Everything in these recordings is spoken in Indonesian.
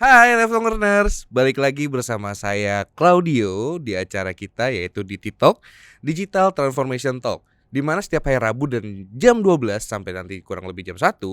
Hai Lifelong Learners, balik lagi bersama saya Claudio di acara kita yaitu di TikTok Digital Transformation Talk, di mana setiap hari Rabu dan jam 12 sampai nanti kurang lebih jam 1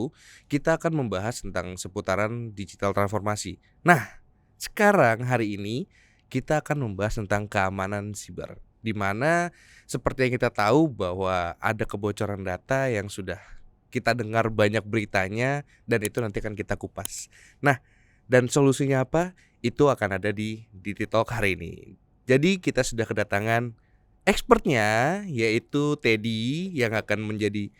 kita akan membahas tentang seputaran digital transformasi. Nah, sekarang hari ini kita akan membahas tentang keamanan siber, di mana seperti yang kita tahu bahwa ada kebocoran data yang sudah kita dengar banyak beritanya dan itu nanti akan kita kupas. Nah, dan solusinya apa? Itu akan ada di TikTok hari ini. Jadi kita sudah kedatangan expertnya, yaitu Teddy yang akan menjadi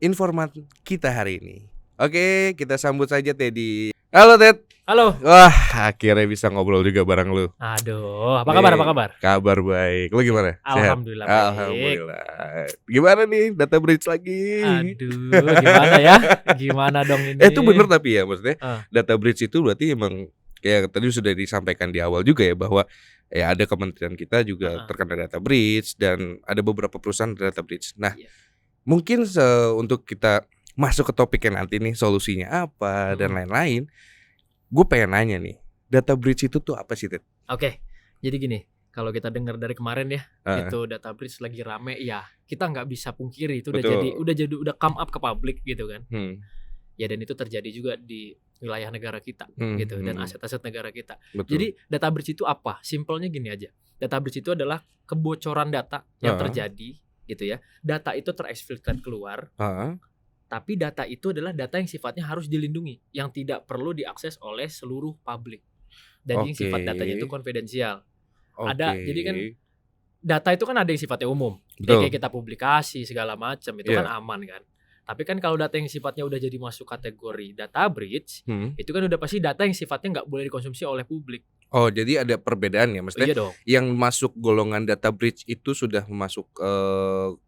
informan kita hari ini. Oke, kita sambut saja Teddy. Halo Ted. Halo. Wah, akhirnya bisa ngobrol juga bareng lu. Aduh, apa kabar? Kabar baik. Lu gimana? Alhamdulillah Sehat? baik. Alhamdulillah. Gimana nih data breach lagi? Aduh, gimana ya? Gimana dong ini? Itu bener tapi ya maksudnya data breach itu berarti emang kayak tadi sudah disampaikan di awal juga ya bahwa ya ada kementerian kita juga terkena data breach dan ada beberapa perusahaan data breach. Nah, mungkin untuk kita masuk ke topiknya nanti nih solusinya apa dan lain-lain. Gue pengen nanya nih, data breach itu tuh apa sih, Ted? Oke, jadi gini, kalau kita dengar dari kemarin ya, itu data breach lagi rame ya, kita nggak bisa pungkiri itu udah come up ke publik gitu kan. Ya dan itu terjadi juga di wilayah negara kita gitu dan aset-aset negara kita. Betul. Jadi data breach itu apa? Simpelnya gini aja. Data breach itu adalah kebocoran data yang terjadi gitu ya. Data itu terexfiltrate keluar. Tapi data itu adalah data yang sifatnya harus dilindungi, yang tidak perlu diakses oleh seluruh publik. Dan yang sifat datanya itu konfidensial. Ada, jadi kan data itu kan ada yang sifatnya umum, kayak kita publikasi segala macam itu kan aman kan. Tapi kan kalau data yang sifatnya udah jadi masuk kategori data breach, itu kan udah pasti data yang sifatnya nggak boleh dikonsumsi oleh publik. Oh, jadi ada perbedaan ya, maksudnya yang masuk golongan data breach itu sudah masuk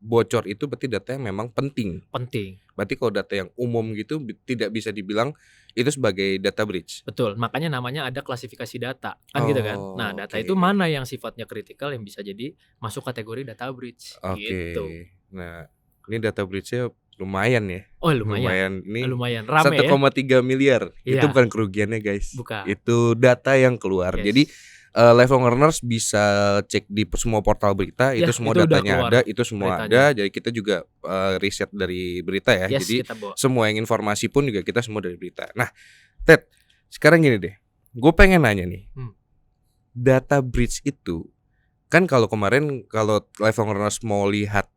bocor itu berarti data yang memang penting. Berarti kalau data yang umum gitu tidak bisa dibilang itu sebagai data breach. Betul, makanya namanya ada klasifikasi data kan gitu kan. Nah, data itu mana yang sifatnya kritikal yang bisa jadi masuk kategori data breach gitu. Nah, ini data breach-nya lumayan ya. Oh, lumayan. Ini rame 1,3 miliar. Itu bukan kerugiannya, guys. Bukan. Itu data yang keluar. Jadi Lifelong Learners bisa cek di semua portal berita, itu semua itu datanya ada, itu semua beritanya ada. Jadi kita juga riset dari berita ya. Jadi semua yang informasi pun juga kita semua dari berita. Nah, Ted, sekarang gini deh. Gue pengen nanya nih. Data breach itu kan kalau kemarin kalau Lifelong Learners mau lihat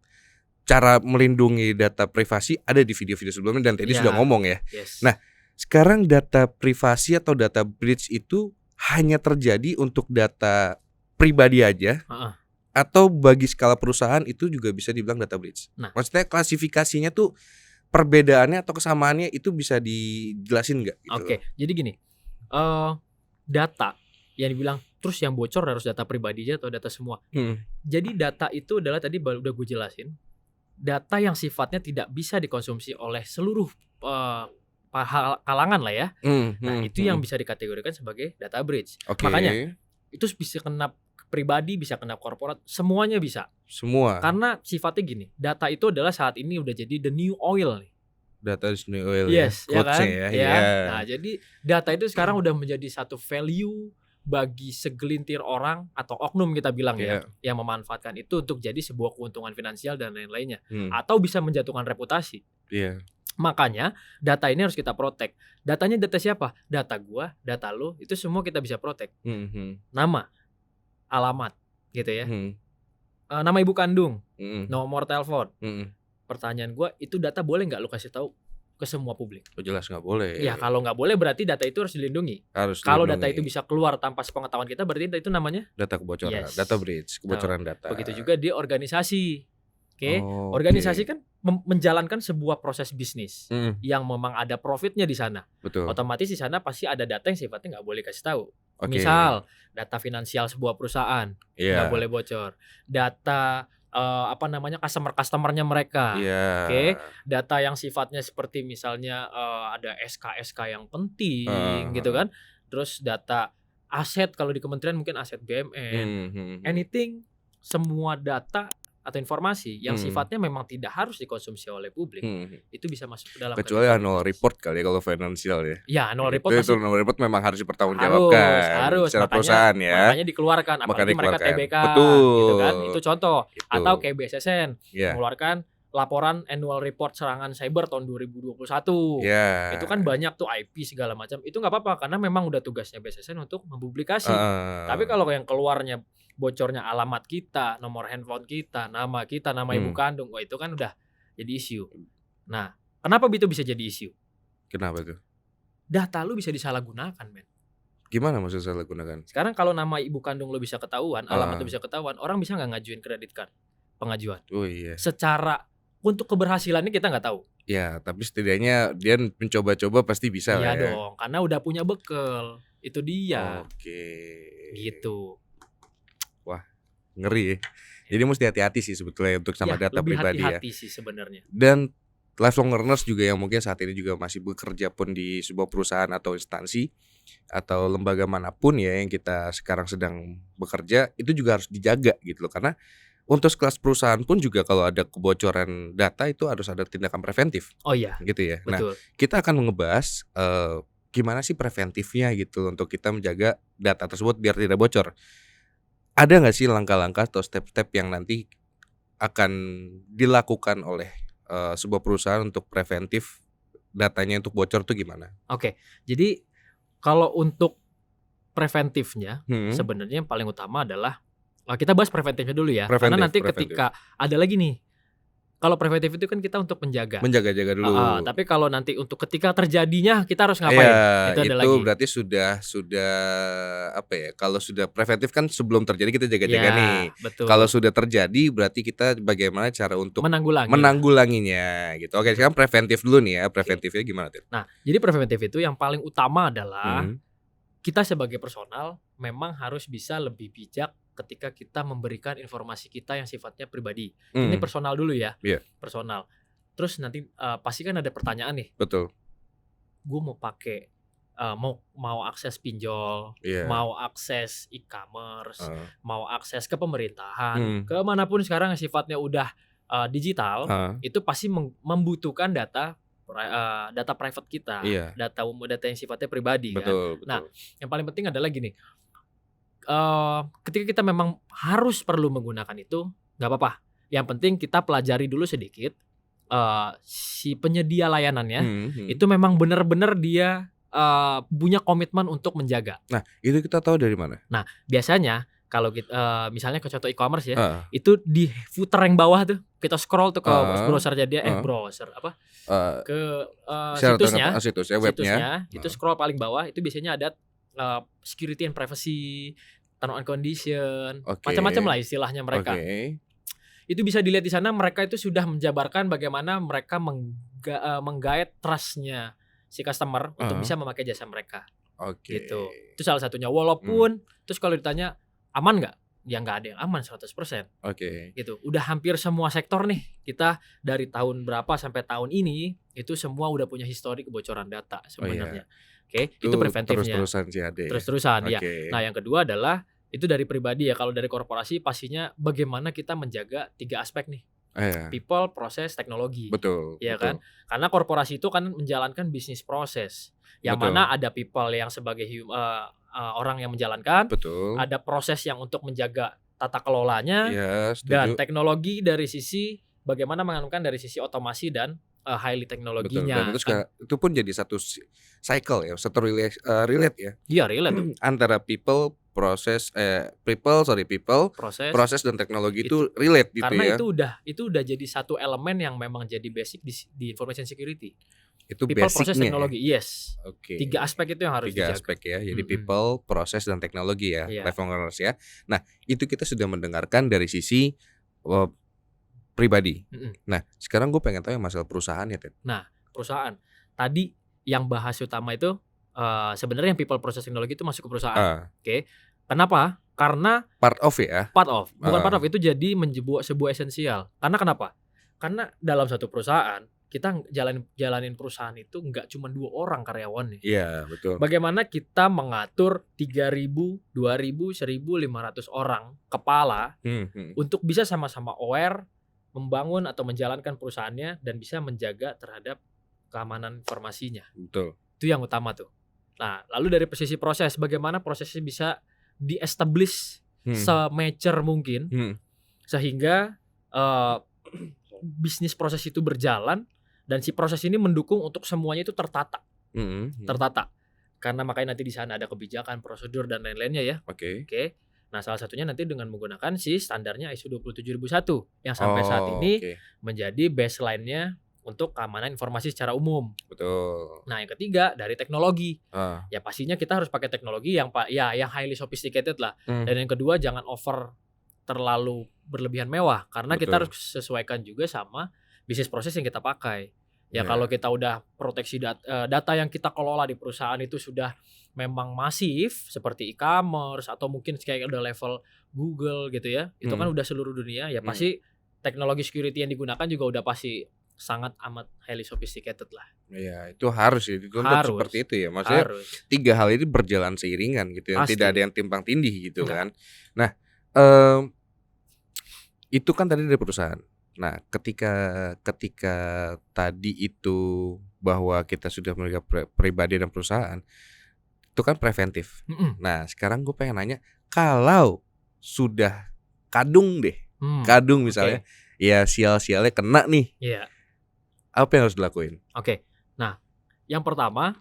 cara melindungi data privasi ada di video-video sebelumnya dan tadi sudah ngomong ya. Nah, sekarang data privasi atau data breach itu hanya terjadi untuk data pribadi aja atau bagi skala perusahaan itu juga bisa dibilang data breach. Nah, maksudnya klasifikasinya tuh perbedaannya atau kesamaannya itu bisa dijelasin nggak? Gitu. Oke, jadi gini, data yang dibilang terus yang bocor harus data pribadi aja atau data semua. Jadi data itu adalah tadi udah gue jelasin. Data yang sifatnya tidak bisa dikonsumsi oleh seluruh kalangan lah ya. Nah, itu yang bisa dikategorikan sebagai data breach. Makanya itu bisa kena pribadi, bisa kena korporat, semuanya bisa. Semua. Karena sifatnya gini, data itu adalah saat ini udah jadi the new oil nih. Data is new oil ya kan? ya. Nah, jadi data itu sekarang udah menjadi satu value bagi segelintir orang atau oknum kita bilang ya yang memanfaatkan itu untuk jadi sebuah keuntungan finansial dan lain-lainnya atau bisa menjatuhkan reputasi. Makanya data ini harus kita protect. Datanya data siapa? Data gua, data lo, itu semua kita bisa protect. Nama, alamat gitu ya. Nama ibu kandung, nomor telepon. Pertanyaan gua, itu data boleh nggak lo kasih tahu ke semua publik? Oh, jelas nggak boleh. Ya kalau nggak boleh berarti data itu harus dilindungi. Kalau data itu bisa keluar tanpa sepengetahuan kita berarti itu namanya data kebocoran, data breach, kebocoran data. Begitu juga di organisasi. Organisasi kan menjalankan sebuah proses bisnis yang memang ada profitnya di sana. Betul. Otomatis di sana pasti ada data yang sifatnya nggak boleh kasih tahu. Misal data finansial sebuah perusahaan nggak boleh bocor. Data customer-customernya mereka. Data yang sifatnya seperti misalnya ada SK yang penting gitu kan. Terus data aset kalau di kementerian mungkin aset BUMN. Anything, semua data atau informasi yang sifatnya memang tidak harus dikonsumsi oleh publik, itu bisa masuk ke dalam kecuali kategori annual bisnis. report kali ya kalau financial ya. Ya, annual report Itu masih annual report memang harus dipertanggungjawabkan harus secara perusahaan ya. makanya dikeluarkan, Makanya apalagi mereka dikeluarkan. TBK Betul. gitu kan. Itu contoh. Itu. Atau kayak BSSN Ya. mengeluarkan laporan annual report serangan cyber tahun 2021. Ya. Itu kan banyak tuh IP segala macam. Itu nggak apa-apa karena memang udah tugasnya BSSN untuk mempublikasi. Tapi kalau yang keluarnya bocornya alamat kita, nomor handphone kita, nama ibu kandung, wah itu kan udah jadi isu. Nah, kenapa itu bisa jadi isu? Kenapa tuh? Data lu bisa disalahgunakan, men. Gimana maksud salah gunakan? Sekarang kalau nama ibu kandung lu bisa ketahuan, alamat lu bisa ketahuan, orang bisa nggak ngajuin kredit card pengajuan? Oh iya. Secara untuk keberhasilannya kita nggak tahu. Ya, tapi setidaknya dia mencoba-coba pasti bisa lah Iya ya. dong, karena udah punya bekal. Itu dia. Oke. Gitu. Wah, ngeri ya. Jadi mesti hati-hati sih sebetulnya untuk sama data lebih pribadi ya. hati-hati sih sebenarnya. Dan lifelong learners juga yang mungkin saat ini juga masih bekerja pun di sebuah perusahaan atau instansi atau lembaga manapun ya yang kita sekarang sedang bekerja, itu juga harus dijaga gitu loh. Karena untuk kelas perusahaan pun juga kalau ada kebocoran data itu harus ada tindakan preventif. Oh iya, gitu ya. betul. Nah, kita akan ngebahas gimana sih preventifnya gitu untuk kita menjaga data tersebut biar tidak bocor. Ada nggak sih langkah-langkah atau step-step yang nanti akan dilakukan oleh sebuah perusahaan untuk preventif datanya untuk bocor tuh gimana? Oke, jadi kalau untuk preventifnya sebenarnya yang paling utama adalah kita bahas preventifnya dulu ya. Karena nanti ketika ada lagi nih, kalau preventif itu kan kita untuk menjaga dulu. Tapi kalau nanti untuk ketika terjadinya kita harus ngapain? Ya, itu ada itu lagi. Berarti sudah apa ya? Kalau sudah preventif kan sebelum terjadi kita jaga-jaga nih. Betul. Kalau sudah terjadi berarti kita bagaimana cara untuk menanggulanginya gitu. Oke, sekarang preventif dulu nih ya. Preventifnya gimana tuh? Nah, jadi preventif itu yang paling utama adalah kita sebagai personal memang harus bisa lebih bijak ketika kita memberikan informasi kita yang sifatnya pribadi. Ini personal dulu ya. Personal. Terus nanti pasti kan ada pertanyaan nih. Betul. Gue mau pakai mau akses pinjol, mau akses e-commerce, mau akses ke pemerintahan, kemanapun sekarang yang sifatnya udah digital, itu pasti membutuhkan data private kita, data yang sifatnya pribadi. Betul. Nah, yang paling penting adalah gini. Ketika kita memang harus perlu menggunakan itu, nggak apa-apa. Yang penting kita pelajari dulu sedikit si penyedia layanannya itu memang benar-benar dia punya komitmen untuk menjaga. Nah, itu kita tahu dari mana? Nah, biasanya kalau kita misalnya ke contoh e-commerce ya, itu di footer yang bawah tuh kita scroll tuh ke browsernya dia, browser apa? Ke situsnya, webnya. Itu scroll paling bawah itu biasanya ada security and privacy, term and condition, macam-macam lah istilahnya mereka. Itu bisa dilihat di sana, mereka itu sudah menjabarkan bagaimana mereka menggait trust-nya si customer untuk bisa memakai jasa mereka. Gitu. Itu salah satunya. Walaupun terus kalau ditanya aman nggak? Ya nggak ada yang aman 100%. Gitu. Udah hampir semua sektor nih, kita dari tahun berapa sampai tahun ini itu semua udah punya histori kebocoran data sebenarnya. Itu preventifnya. Terus-terusan sih ada. Terus-terusan ya. Nah, yang kedua adalah itu dari pribadi ya. Kalau dari korporasi pastinya bagaimana kita menjaga 3 aspek nih. People, proses, teknologi. Betul. Ya kan? Karena korporasi itu kan menjalankan bisnis proses. Yang mana ada people yang sebagai orang yang menjalankan, ada proses yang untuk menjaga tata kelolanya, dan teknologi dari sisi bagaimana menganukan dari sisi otomasi dan highly teknologinya. Dan itu pun jadi satu cycle ya, satu relate ya. Iya, relate. Antara people, proses, proses dan teknologi itu relate gitu. Karena ya. itu udah jadi satu elemen yang memang jadi basic di information security. Itu people, basicnya. Proses, teknologi, yes. 3 aspek itu yang harus dijaga. 3 aspek ya. Jadi people, proses dan teknologi ya, lifelong learners ya. Nah, itu kita sudah mendengarkan dari sisi pribadi. Nah, sekarang gue pengen tahu yang masalah perusahaan ya, Ted. Nah, perusahaan. Tadi yang bahas utama itu sebenarnya yang people, proses, teknologi itu masuk ke perusahaan. Kenapa? Karena part of ya. Bukan part of, itu jadi sebuah esensial. Karena kenapa? Karena dalam satu perusahaan kita jalanin perusahaan itu nggak cuma 2 orang karyawannya. Iya, betul. Bagaimana kita mengatur 3.000, 2.000, 1.500 orang kepala untuk bisa sama-sama aware, membangun atau menjalankan perusahaannya dan bisa menjaga terhadap keamanan informasinya. Betul. Itu yang utama tuh. Nah, lalu dari sisi proses, bagaimana prosesnya bisa di-establish se-mature mungkin sehingga bisnis proses itu berjalan dan si proses ini mendukung untuk semuanya itu tertata. Karena makanya nanti di sana ada kebijakan, prosedur dan lain-lainnya ya. Oke. Nah, salah satunya nanti dengan menggunakan si standarnya ISO 27001 yang sampai saat ini menjadi baseline-nya untuk keamanan informasi secara umum. Betul. Nah, yang ketiga dari teknologi. Ya pastinya kita harus pakai teknologi yang highly sophisticated lah. Dan yang kedua jangan over terlalu berlebihan mewah karena kita harus sesuaikan juga sama bisnis proses yang kita pakai. Ya kalau kita udah proteksi data yang kita kelola di perusahaan itu sudah memang masif seperti e-commerce atau mungkin kayak udah level Google gitu ya. Itu kan udah seluruh dunia ya pasti teknologi security yang digunakan juga udah pasti sangat amat highly sophisticated lah. Iya, itu harus ya dituntut seperti itu ya. Maksudnya tiga hal ini berjalan seiringan gitu ya. Tidak ada yang timpang tindih gitu kan. Nah, itu kan tadi dari perusahaan. Nah, ketika tadi itu bahwa kita sudah memiliki pribadi dan perusahaan, itu kan preventif. Nah, sekarang gue pengen nanya, kalau sudah kadung misalnya, ya sial-sialnya kena nih. Iya. Apa yang harus dilakuin? Nah, yang pertama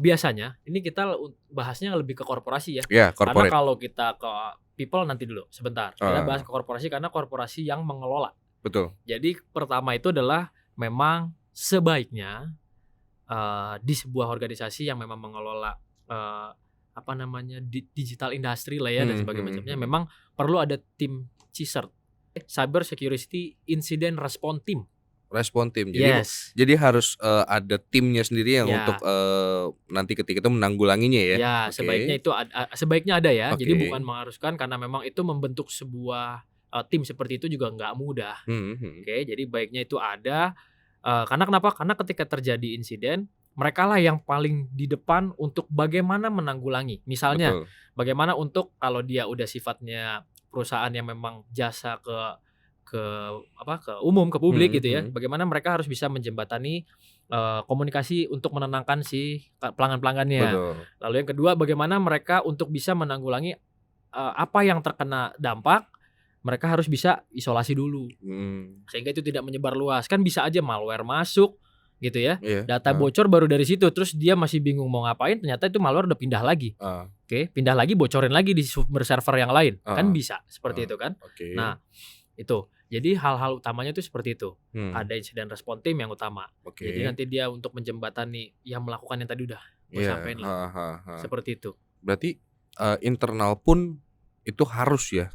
biasanya ini kita bahasnya lebih ke korporasi ya. Karena kalau kita ke people nanti dulu sebentar. Kita bahas ke korporasi karena korporasi yang mengelola. Betul. Jadi pertama itu adalah memang sebaiknya di sebuah organisasi yang memang mengelola digital industry lah ya dan sebagainya memang perlu ada tim CSIRT, Cyber Security Incident Response Team. Jadi harus ada timnya sendiri yang untuk nanti ketika itu menanggulanginya ya. Ya, sebaiknya ada ya. Jadi bukan mengharuskan karena memang itu membentuk sebuah tim seperti itu juga nggak mudah. Jadi baiknya itu ada. Karena kenapa? Karena ketika terjadi insiden, mereka lah yang paling di depan untuk bagaimana menanggulangi. Misalnya, bagaimana untuk kalau dia udah sifatnya perusahaan yang memang jasa ke umum, ke publik gitu ya. Bagaimana mereka harus bisa menjembatani komunikasi untuk menenangkan si pelanggan-pelanggannya. Lalu yang kedua, bagaimana mereka untuk bisa menanggulangi apa yang terkena dampak, mereka harus bisa isolasi dulu. Sehingga itu tidak menyebar luas. Kan bisa aja malware masuk gitu ya. Data bocor baru dari situ, terus dia masih bingung mau ngapain, ternyata itu malware udah pindah lagi. Pindah lagi, bocorin lagi di sumber server yang lain. Kan bisa seperti itu kan. Nah, itu. Jadi hal-hal utamanya itu seperti itu. Ada insiden respon tim yang utama. Jadi nanti dia untuk menjembatani yang melakukan yang tadi udah sampaikan lah. Seperti itu. Berarti internal pun itu harus ya.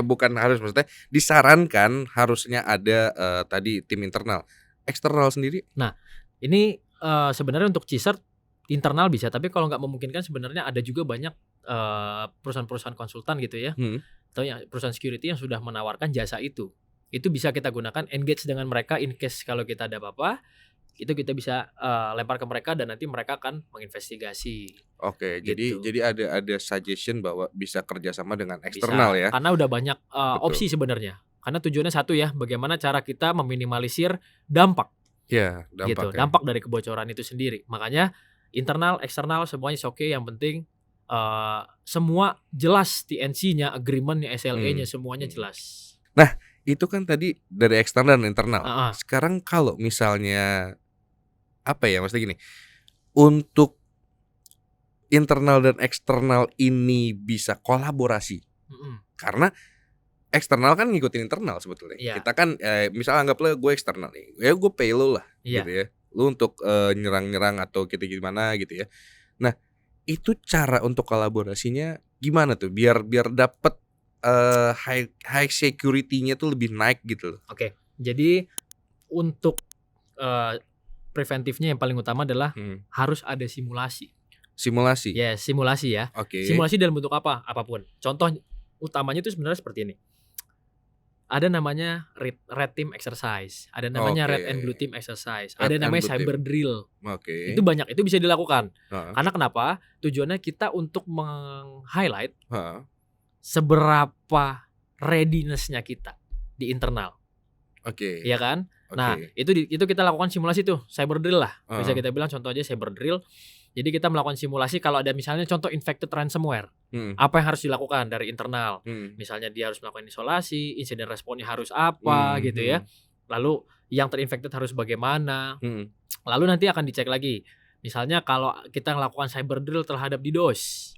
Bukan harus, maksudnya disarankan harusnya ada tadi tim internal. Eksternal sendiri? Nah, ini sebenarnya untuk CSIRT internal bisa, tapi kalau nggak memungkinkan sebenarnya ada juga banyak perusahaan-perusahaan konsultan gitu ya. Atau perusahaan security yang sudah menawarkan jasa itu bisa kita gunakan, engage dengan mereka in case kalau kita ada apa-apa, itu kita bisa lempar ke mereka dan nanti mereka akan menginvestigasi. Gitu. jadi ada suggestion bahwa bisa kerjasama dengan eksternal ya. Karena udah banyak opsi sebenarnya. Karena tujuannya satu ya, bagaimana cara kita meminimalisir dampak. Dampak. Dampak dari kebocoran itu sendiri. Makanya internal, eksternal semuanya oke. Yang penting semua jelas TNC-nya, agreement-nya, SLA-nya semuanya jelas. Nah, itu kan tadi dari eksternal dan internal. Sekarang kalau misalnya maksudnya gini, untuk internal dan eksternal ini bisa kolaborasi. Karena eksternal kan ngikutin internal sebetulnya. Kita kan misalnya anggaplah gue eksternal nih, ya gue pay lo lah gitu ya. Lu untuk nyerang-nyerang atau gitu gimana gitu ya. Nah, itu cara untuk kolaborasinya gimana tuh biar dapet high security-nya tuh lebih naik gitu loh. Jadi untuk preventifnya yang paling utama adalah harus ada simulasi. Simulasi ya. Simulasi dalam bentuk apapun. Contoh utamanya itu sebenarnya seperti ini. ada namanya red team exercise, ada namanya red and blue team exercise, ada namanya cyber drill. Itu banyak, itu bisa dilakukan. Karena kenapa? Tujuannya kita untuk meng-highlight seberapa readiness-nya kita di internal. Iya kan? Nah, itu kita lakukan simulasi tuh, cyber drill lah. Bisa kita bilang contoh aja cyber drill. Jadi kita melakukan simulasi kalau ada misalnya contoh infected ransomware. Apa yang harus dilakukan dari internal? Misalnya dia harus melakukan isolasi, insiden responnya harus apa gitu ya. Lalu yang terinfected harus bagaimana? Lalu nanti akan dicek lagi. Misalnya kalau kita melakukan cyber drill terhadap DDoS.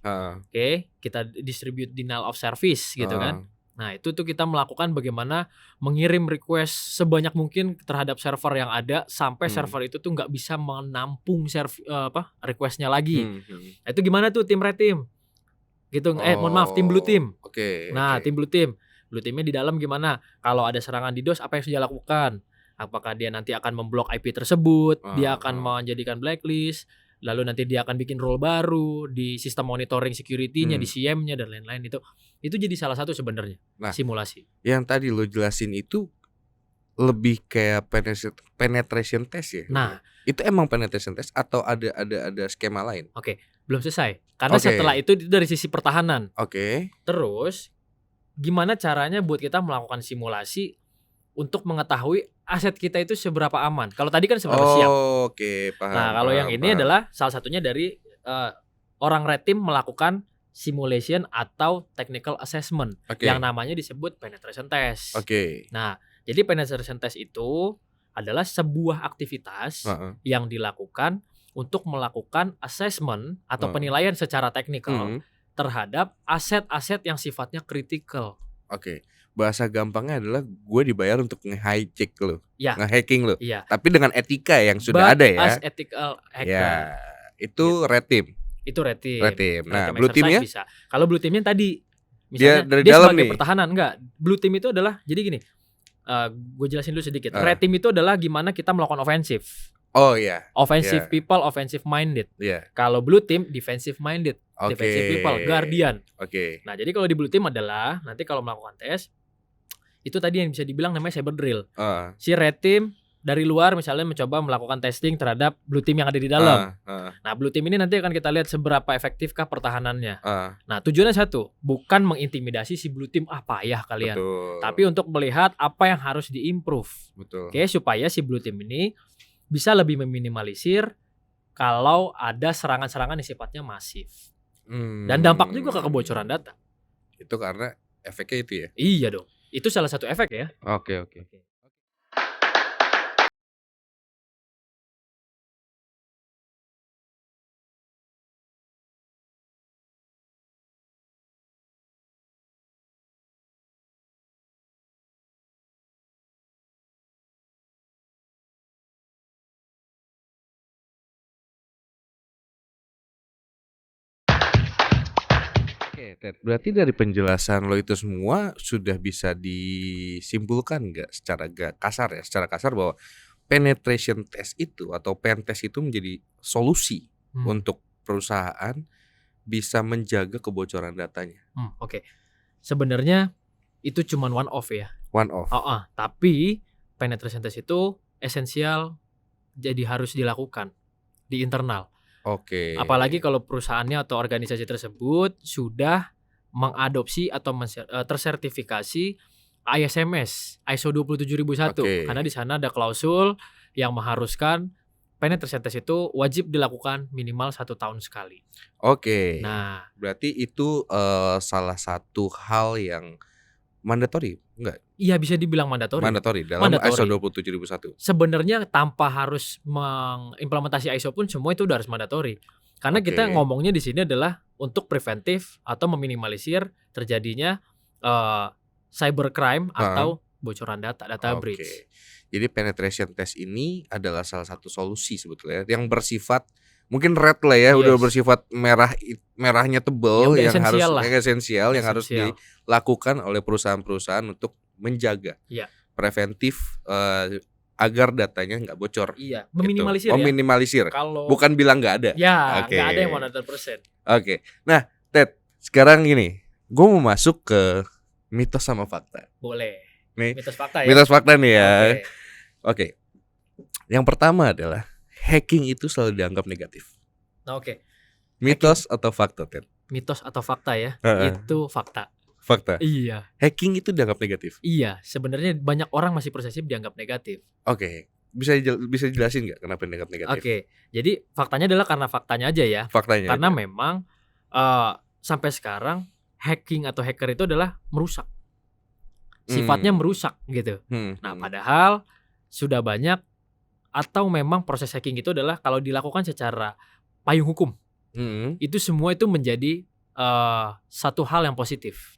Kita distribute denial of service gitu kan. Nah, itu tuh kita melakukan bagaimana mengirim request sebanyak mungkin terhadap server yang ada sampai server itu tuh nggak bisa menampung requestnya lagi. Nah, itu gimana tuh tim red team? Gitu. Mohon maaf, tim blue team. Nah, tim blue team. Blue teamnya di dalam gimana? Kalau ada serangan DDoS, apa yang harus dia lakukan? Apakah dia nanti akan memblok IP tersebut? Dia akan menjadikan blacklist? Lalu nanti dia akan bikin role baru di sistem monitoring security-nya, di CM-nya dan lain-lain. Itu jadi salah satu sebenarnya simulasi. Yang tadi lo jelasin itu lebih kayak penetration test ya? Nah, itu emang penetration test atau ada skema lain? Belum selesai. Karena setelah itu dari sisi pertahanan. Terus gimana caranya buat kita melakukan simulasi untuk mengetahui aset kita itu seberapa aman. Kalau tadi kan seberapa siap. Paham. Nah, kalau yang ini adalah salah satunya dari orang red team melakukan simulation atau technical assessment yang namanya disebut penetration test. Nah, jadi penetration test itu adalah sebuah aktivitas yang dilakukan untuk melakukan assessment atau penilaian secara teknikal terhadap aset-aset yang sifatnya kritikal. Bahasa gampangnya adalah gue dibayar untuk nge-hijack lo, nge-hacking lo. Tapi dengan etika yang sudah ada ya. As ethical hacker. Itu red team. Itu red team. Nah, blue teamnya? Bisa. Kalau blue teamnya tadi, misalnya dia dari dia dalam sebagai nih. pertahanan, enggak. Blue team itu adalah, jadi gini, gue jelasin dulu sedikit. Red team itu adalah gimana kita melakukan offensive. Offensive people, offensive minded. Kalau blue team, defensive minded. Defensive people, guardian. Nah, jadi kalau di blue team adalah, nanti kalau melakukan tes, itu tadi yang bisa dibilang namanya cyber drill. Si red team dari luar misalnya mencoba melakukan testing terhadap blue team yang ada di dalam. Nah, blue team ini nanti akan kita lihat seberapa efektifkah pertahanannya. Nah, tujuannya satu, bukan mengintimidasi si blue team, payah kalian. Tapi untuk melihat apa yang harus diimprove. Supaya si blue team ini bisa lebih meminimalisir kalau ada serangan-serangan yang sifatnya masif. Dan dampak juga ke kebocoran data. Itu karena efeknya itu ya? Iya dong. Itu salah satu efek ya. Oke. Ted, berarti dari penjelasan lo itu semua sudah bisa disimpulkan nggak secara kasar ya, secara kasar bahwa penetration test itu atau pen test itu menjadi solusi untuk perusahaan bisa menjaga kebocoran datanya. Sebenarnya itu cuma one off ya. Tapi penetration test itu esensial, jadi harus dilakukan di internal. Apalagi kalau perusahaannya atau organisasi tersebut sudah mengadopsi atau tersertifikasi ISMS ISO 27001 karena di sana ada klausul yang mengharuskan penetration test itu wajib dilakukan minimal 1 tahun sekali. Nah, berarti itu salah satu hal yang mandatory, enggak? Iya, bisa dibilang mandatory. Mandatory dalam ISO 27001. Sebenarnya tanpa harus mengimplementasi ISO pun semua itu udah harus mandatory. Karena kita ngomongnya di sini adalah untuk preventif atau meminimalisir terjadinya cybercrime atau bocoran data breach. Jadi penetration test ini adalah salah satu solusi sebetulnya yang bersifat mungkin red lah ya, udah bersifat merahnya tebal yang harus esensial yang harus dilakukan oleh perusahaan-perusahaan untuk menjaga preventif agar datanya nggak bocor. Meminimalisir gitu. Meminimalisir. Bukan bilang nggak ada. Nggak ada yang 100%. Nah, Ted, sekarang gini, gue mau masuk ke mitos sama fakta. Boleh. nih. Mitos fakta ya. Mitos fakta nih ya. Oke. Oke. Yang pertama adalah hacking itu selalu dianggap negatif. Oke. Mitos atau fakta, Ted? Mitos atau fakta ya? Heeh. Itu fakta. Fakta. Iya. Hacking itu dianggap negatif. Iya, sebenarnya banyak orang masih prosesnya dianggap negatif. Oke. Bisa jelasin nggak kenapa dianggap negatif? Oke. Jadi faktanya adalah karena faktanya aja ya. Faktanya. Karena aja. memang sampai sekarang hacking atau hacker itu adalah merusak. Sifatnya merusak gitu. Nah, padahal sudah banyak atau memang proses hacking itu adalah kalau dilakukan secara payung hukum. Itu semua itu menjadi satu hal yang positif.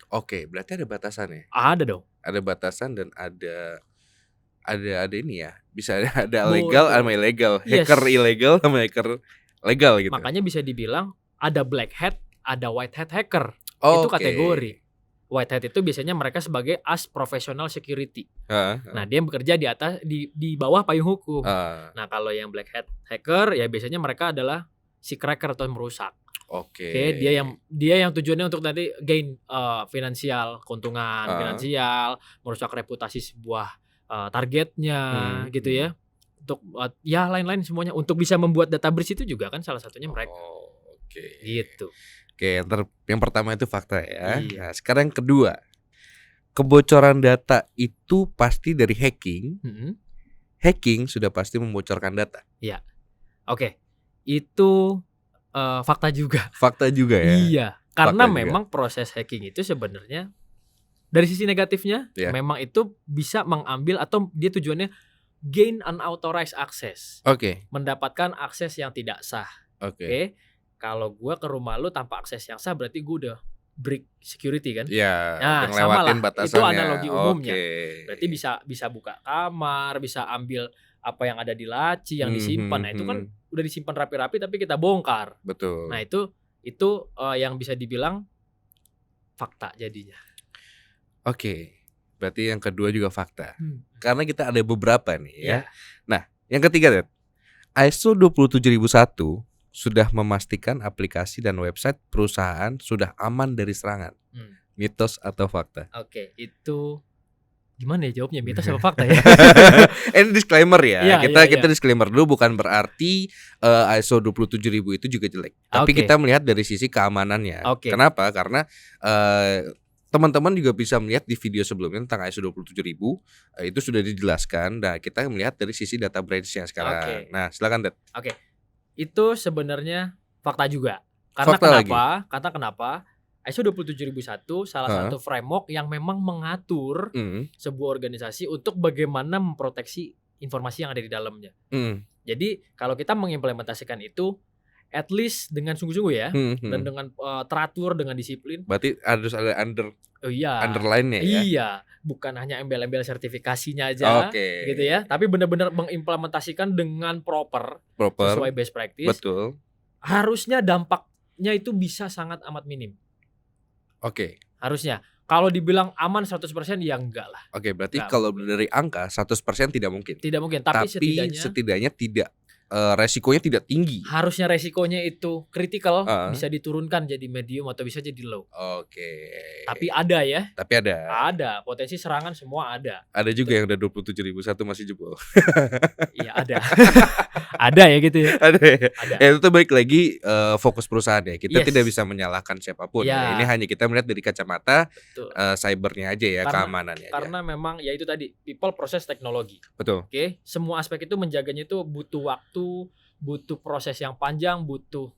Oke, berarti ada batasannya. Ada dong. Ada batasan dan ada ini ya. Bisa ada legal sama ilegal. Yes. Hacker ilegal sama hacker legal gitu. Makanya bisa dibilang ada black hat, ada white hat hacker. Oh, itu kategori. White hat itu biasanya mereka sebagai as professional security. Nah, dia bekerja di atas di bawah payung hukum. Nah, kalau yang black hat hacker ya biasanya mereka adalah si cracker atau merusak. Oke, dia yang tujuannya untuk tadi gain finansial, keuntungan finansial, merusak reputasi sebuah targetnya gitu ya. Untuk ya lain-lain semuanya untuk bisa membuat data breach itu juga kan salah satunya mereka. Oke. Gitu. Oke, yang pertama itu fakta ya. Iya. Nah, sekarang yang kedua. Kebocoran data itu pasti dari hacking. Hacking sudah pasti membocorkan data. Iya. Oke. Itu fakta juga. Fakta juga ya. Iya, karena Fakta memang juga. Proses hacking itu sebenarnya dari sisi negatifnya memang itu bisa mengambil atau dia tujuannya gain unauthorized access. Oke. Mendapatkan akses yang tidak sah. Oke. Kalau gua ke rumah lu tanpa akses yang sah berarti gua udah break security kan? Iya, nah, sama lah. Itu analogi umumnya. Berarti bisa buka kamar, bisa ambil apa yang ada di laci yang disimpan. Nah, itu kan udah disimpan rapi-rapi tapi kita bongkar. Betul. Nah, itu yang bisa dibilang fakta jadinya. Oke. Berarti yang kedua juga fakta. Karena kita ada beberapa nih ya. Nah, yang ketiga Ted. ISO 27001 sudah memastikan aplikasi dan website perusahaan sudah aman dari serangan. Mitos atau fakta? Oke, itu gimana ya jawabnya, mitos apa fakta ya? Ini disclaimer ya. Kita iya. disclaimer dulu, bukan berarti ISO 27000 itu juga jelek. Tapi kita melihat dari sisi keamanannya. Kenapa? Karena teman-teman juga bisa melihat di video sebelumnya tentang ISO 27000 itu sudah dijelaskan. Nah, kita melihat dari sisi data breach-nya sekarang. Nah, silakan Ted. Itu sebenarnya fakta juga. Karena kenapa? ISO 27001 salah satu framework yang memang mengatur sebuah organisasi untuk bagaimana memproteksi informasi yang ada di dalamnya. Jadi kalau kita mengimplementasikan itu at least dengan sungguh-sungguh ya, dan dengan teratur, dengan disiplin. Berarti harus ada underline-nya ya. Iya, bukan hanya embel-embel sertifikasinya aja, gitu ya, tapi benar-benar mengimplementasikan dengan proper sesuai best practice. Betul. Harusnya dampaknya itu bisa sangat amat minim. Harusnya. Kalau dibilang aman 100% ya enggak lah. Berarti kalau dari angka 100% tidak mungkin. Tidak mungkin, tapi setidaknya tidak resikonya tidak tinggi. Harusnya resikonya itu critical, bisa diturunkan jadi medium atau bisa jadi low. Tapi ada ya. Ada, potensi serangan semua ada. Ada juga yang udah 27001 masih jebol. Iya, ada. Ada ya gitu ya. Ada. Ya, itu balik lagi fokus perusahaan ya. Kita tidak bisa menyalahkan siapapun. Ya. Ini hanya kita melihat dari kacamata cybernya aja ya, keamanannya. Karena memang ya itu tadi people, proses, teknologi. Betul. Semua aspek itu menjaganya itu butuh waktu, butuh proses yang panjang, butuh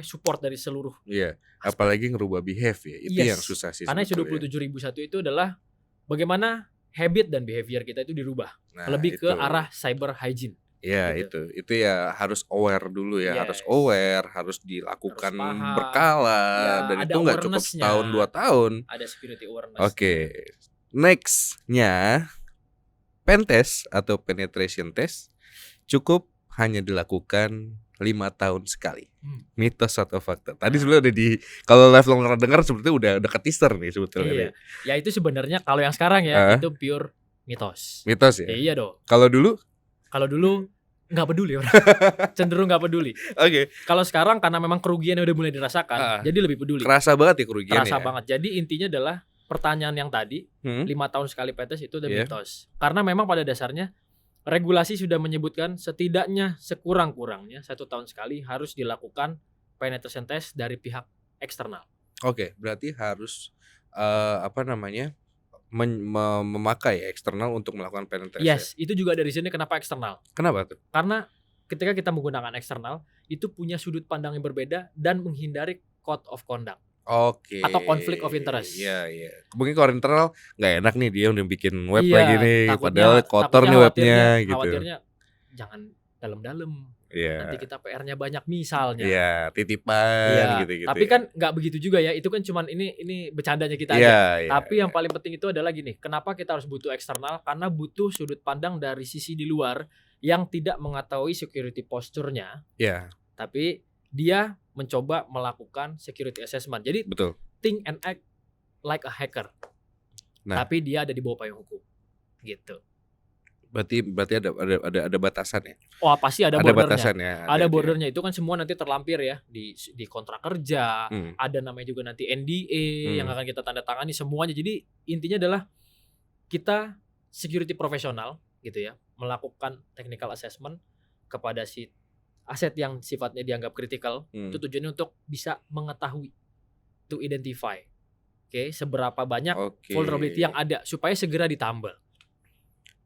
support dari seluruh. Iya, apalagi ngerubah behave ya. Itu yang susah sih. Karena ISO 27001 itu adalah bagaimana habit dan behavior kita itu dirubah. Lebih ke arah cyber hygiene. Ya gitu. Itu ya harus aware dulu ya, harus aware, harus dilakukan berkala, dan itu nggak cukup setahun 2 tahun. Ada security awareness. Next-nya pentest atau penetration test cukup hanya dilakukan 5 tahun sekali. Mitos atau fakta? Tadi sebenarnya udah kalau live long dengar sebetulnya udah ke-teaser nih sebetulnya. Iya. Ya itu sebenarnya kalau yang sekarang ya itu pure mitos. Mitos ya? Iya dong. Kalau dulu nggak peduli orang. Cenderung nggak peduli. Kalau sekarang karena memang kerugiannya udah mulai dirasakan, jadi lebih peduli. Kerasa banget ya kerugiannya. Kerasa banget. Jadi intinya adalah pertanyaan yang tadi 5 tahun sekali pentest itu udah Iya. mitos. Karena memang pada dasarnya regulasi sudah menyebutkan setidaknya sekurang-kurangnya 1 tahun sekali harus dilakukan penetration test dari pihak eksternal. Oke, berarti harus memakai eksternal untuk melakukan penetration. Yes, itu juga dari sini kenapa eksternal. Kenapa tuh? Karena ketika kita menggunakan eksternal itu punya sudut pandang yang berbeda dan menghindari code of conduct. Oke. Atau conflict of interest. Iya, iya. Mungkin kalau internal nggak enak nih dia udah bikin web Iya, lagi nih, padahal kotor nih webnya gitu. Khawatirnya jangan dalam-dalam. Iya. Nanti kita PR-nya banyak misalnya. Iya, titipan Iya, gitu-gitu. tapi ya. kan nggak begitu juga ya. Itu kan cuman ini bercandanya kita aja. Iya, iya. Tapi yang paling penting itu adalah gini, kenapa kita harus butuh eksternal? Karena butuh sudut pandang dari sisi di luar yang tidak mengetahui security posture-nya, Iya, tapi dia mencoba melakukan security assessment. Jadi betul. think and act like a hacker. Nah. Tapi dia ada di bawah payung hukum. Gitu. Berarti ada batasan ya. Oh, pasti ada Ada bordernya. batasan ya. Ada bordernya, itu kan semua nanti terlampir ya di kontrak kerja. Hmm. Ada namanya juga nanti NDA yang akan kita tanda tangani semuanya. Jadi intinya adalah kita security profesional gitu ya, melakukan technical assessment kepada si aset yang sifatnya dianggap kritikal. Itu tujuannya untuk bisa mengetahui, to identify, seberapa banyak vulnerability yang ada supaya segera ditambal.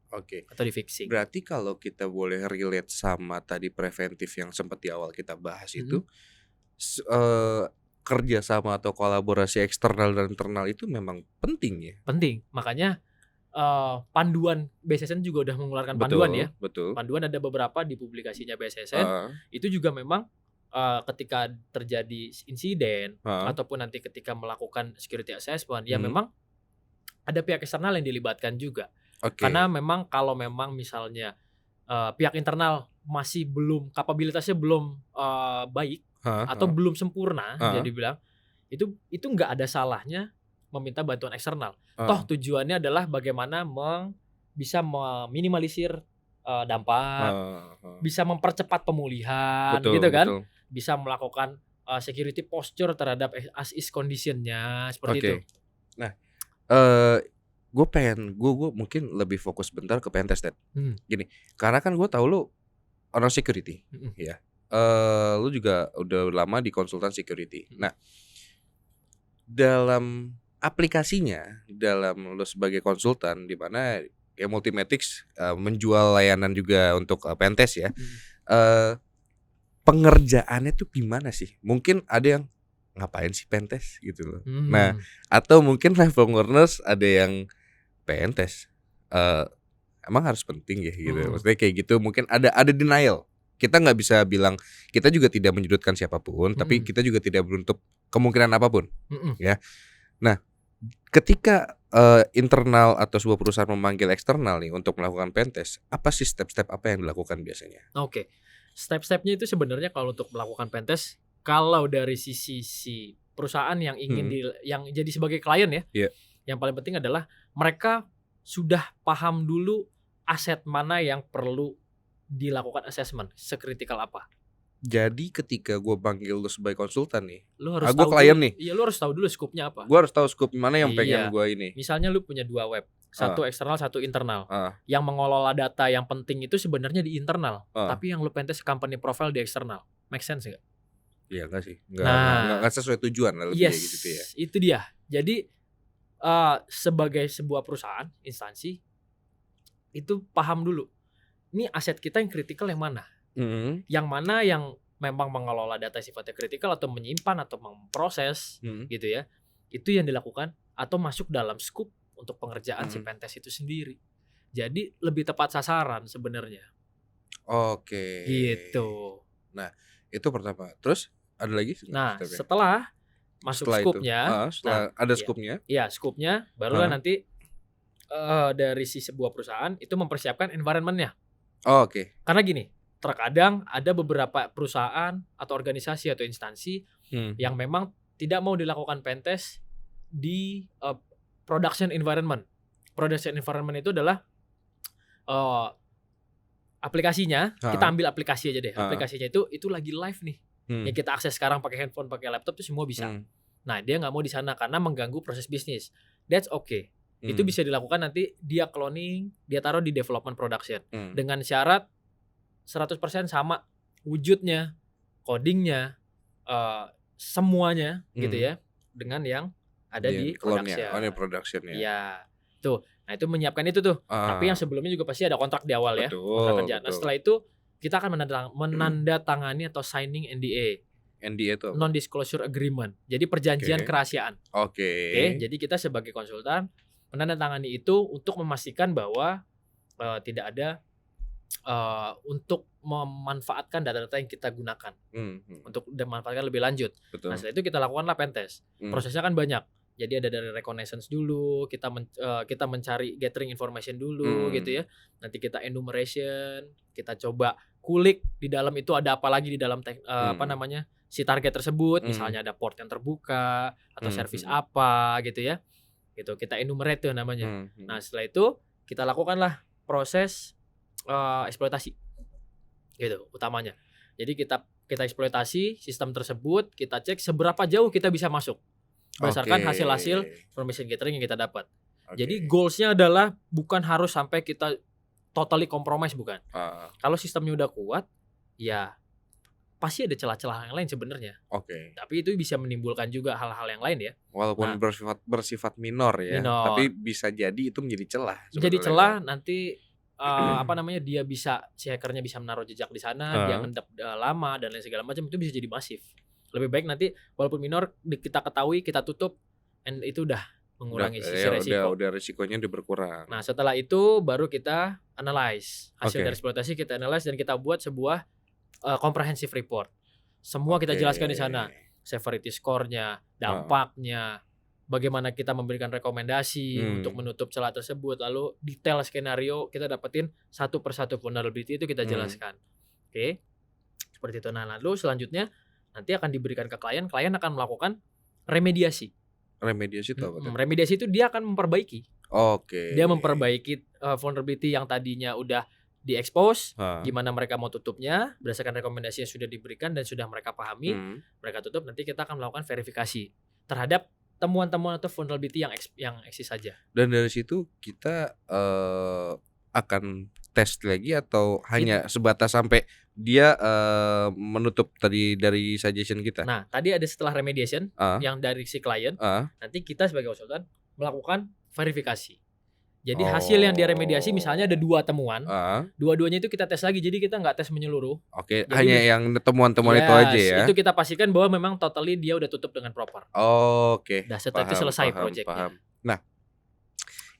Oke. Atau di fixing. Berarti kalau kita boleh relate sama tadi preventif yang sempat di awal kita bahas itu, kerjasama atau kolaborasi eksternal dan internal itu memang penting ya. Penting, makanya panduan BSSN juga udah mengeluarkan panduan ya. Betul. Panduan ada beberapa di publikasinya BSSN. Itu juga memang ketika terjadi insiden ataupun nanti ketika melakukan security assessment, ya memang ada pihak eksternal yang dilibatkan juga. Karena memang kalau memang misalnya pihak internal masih belum, kapabilitasnya belum baik atau belum sempurna, jadi bilang itu nggak ada salahnya meminta bantuan eksternal. Toh tujuannya adalah bagaimana bisa meminimalisir dampak, bisa mempercepat pemulihan, gitu kan? Betul. Bisa melakukan security posture terhadap as is condition-nya seperti itu. Nah, gue mungkin lebih fokus bentar ke pentest. Gini, karena kan gue tahu lu orang security, ya. Lu juga udah lama di konsultan security. Nah, dalam aplikasinya, dalam lu sebagai konsultan di mana ya Multimetrics menjual layanan juga untuk pentest ya. Pengerjaannya tuh gimana sih? Mungkin ada yang ngapain sih pentest gitu loh. Nah, atau mungkin level learners ada yang pentest emang harus penting ya gitu. Maksudnya kayak gitu, mungkin ada denial. Kita nggak bisa bilang, kita juga tidak menyudutkan siapapun, tapi kita juga tidak menutup kemungkinan apapun. Ya. Nah, ketika internal atau sebuah perusahaan memanggil eksternal nih untuk melakukan pentest, apa sih step-step apa yang dilakukan biasanya? Oke. Step-stepnya itu sebenarnya kalau untuk melakukan pentest, kalau dari sisi si perusahaan yang ingin yang jadi sebagai klien ya, yang paling penting adalah mereka sudah paham dulu aset mana yang perlu dilakukan assessment, sekritikal apa. Jadi ketika gue panggil lu sebagai konsultan nih, lu harus tahu klien dulu, nih. Iya, lu harus tahu dulu skupnya apa. Gue harus tahu skup mana yang pengen gue ini. Misalnya lu punya 2 web, satu eksternal, satu internal. Yang mengelola data yang penting itu sebenarnya di internal, tapi yang lu pentest company profile di eksternal. Make sense nggak? Iya nggak sih, nggak sesuai tujuan lah lebih gitu ya. Itu dia. Jadi sebagai sebuah perusahaan, instansi, itu paham dulu. Ini aset kita yang kritikal yang mana? Yang mana yang memang mengelola data sifatnya kritikal atau menyimpan atau memproses gitu ya. Itu yang dilakukan atau masuk dalam scope untuk pengerjaan si pentest itu sendiri. Jadi lebih tepat sasaran sebenarnya. Oke. Gitu. Nah, itu pertama. Terus ada lagi? Nah, setelah masuk scope-nya, setelah ada scope-nya. Iya, scope-nya barulah nanti dari si sebuah perusahaan itu mempersiapkan environment-nya. Oke. Karena gini, terkadang ada beberapa perusahaan atau organisasi atau instansi yang memang tidak mau dilakukan pentest di production environment. Production environment itu adalah aplikasinya, kita ambil aplikasi aja deh. Aplikasinya itu lagi live nih. Yang kita akses sekarang pakai handphone, pakai laptop itu semua bisa. Nah, dia nggak mau di sana karena mengganggu proses bisnis. that's okay. Itu bisa dilakukan nanti dia cloning, dia taruh di development production dengan syarat 100% sama wujudnya, codingnya, semuanya gitu ya dengan yang ada di production. Oh, di production ya. Iya. Tuh. Nah, itu menyiapkan itu tuh. Tapi yang sebelumnya juga pasti ada kontrak di awal ya, kontrak kerja. Nah, setelah itu kita akan menandatangani atau signing NDA. NDA itu non disclosure agreement. Jadi perjanjian kerahasiaan. Oke. Jadi kita sebagai konsultan menandatangani itu untuk memastikan bahwa tidak ada untuk memanfaatkan data-data yang kita gunakan untuk memanfaatkan lebih lanjut. Betul. Nah, setelah itu kita lakukanlah pentest. Prosesnya kan banyak. Jadi ada dari reconnaissance dulu, kita mencari gathering information dulu gitu ya. Nanti kita enumeration, kita coba kulik di dalam itu ada apa lagi di dalam si target tersebut, misalnya ada port yang terbuka atau service apa gitu ya. Gitu, kita enumerate tuh namanya. Nah, setelah itu kita lakukanlah proses eksploitasi. Gitu utamanya. Jadi kita eksploitasi sistem tersebut, kita cek seberapa jauh kita bisa masuk berdasarkan hasil-hasil information gathering yang kita dapat. Jadi goals-nya adalah bukan harus sampai kita totally compromise, bukan. Kalau sistemnya udah kuat, ya pasti ada celah-celah yang lain sebenarnya. Tapi itu bisa menimbulkan juga hal-hal yang lain ya. Walaupun bersifat minor ya, tapi bisa jadi itu menjadi celah. Jadi celah nanti dia bisa, si hackernya bisa menaruh jejak di sana, dia ngendap lama dan lain segala macam, itu bisa jadi masif. Lebih baik nanti walaupun minor kita ketahui, kita tutup, and itu udah mengurangi sisi resiko. Udah risikonya udah berkurang. Nah, setelah itu baru kita analyze hasil dari eksploitasi, kita analyze dan kita buat sebuah comprehensive report. Semua kita jelaskan di sana, severity score-nya, dampaknya, bagaimana kita memberikan rekomendasi untuk menutup celah tersebut, lalu detail skenario kita dapetin satu persatu vulnerability itu kita jelaskan. Seperti itu. Nah, lalu selanjutnya nanti akan diberikan ke klien akan melakukan remediasi. Remediasi itu apa? Remediasi itu dia akan memperbaiki. Dia memperbaiki vulnerability yang tadinya udah di-expose, gimana mereka mau tutupnya berdasarkan rekomendasi yang sudah diberikan dan sudah mereka pahami, mereka tutup. Nanti kita akan melakukan verifikasi terhadap temuan-temuan atau vulnerability yang eksis saja. Dan dari situ kita akan tes lagi atau hanya sebatas sampai dia menutup tadi dari suggestion kita? Nah, tadi ada setelah remediation yang dari si klien, nanti kita sebagai konsultan melakukan verifikasi. Jadi hasil yang diremediasi misalnya ada 2 temuan, dua-duanya itu kita tes lagi, jadi kita nggak tes menyeluruh. Jadi, hanya yang temuan-temuan itu aja ya? Itu kita pastikan bahwa memang totally dia udah tutup dengan proper. Nah, setelah itu selesai projectnya. Nah,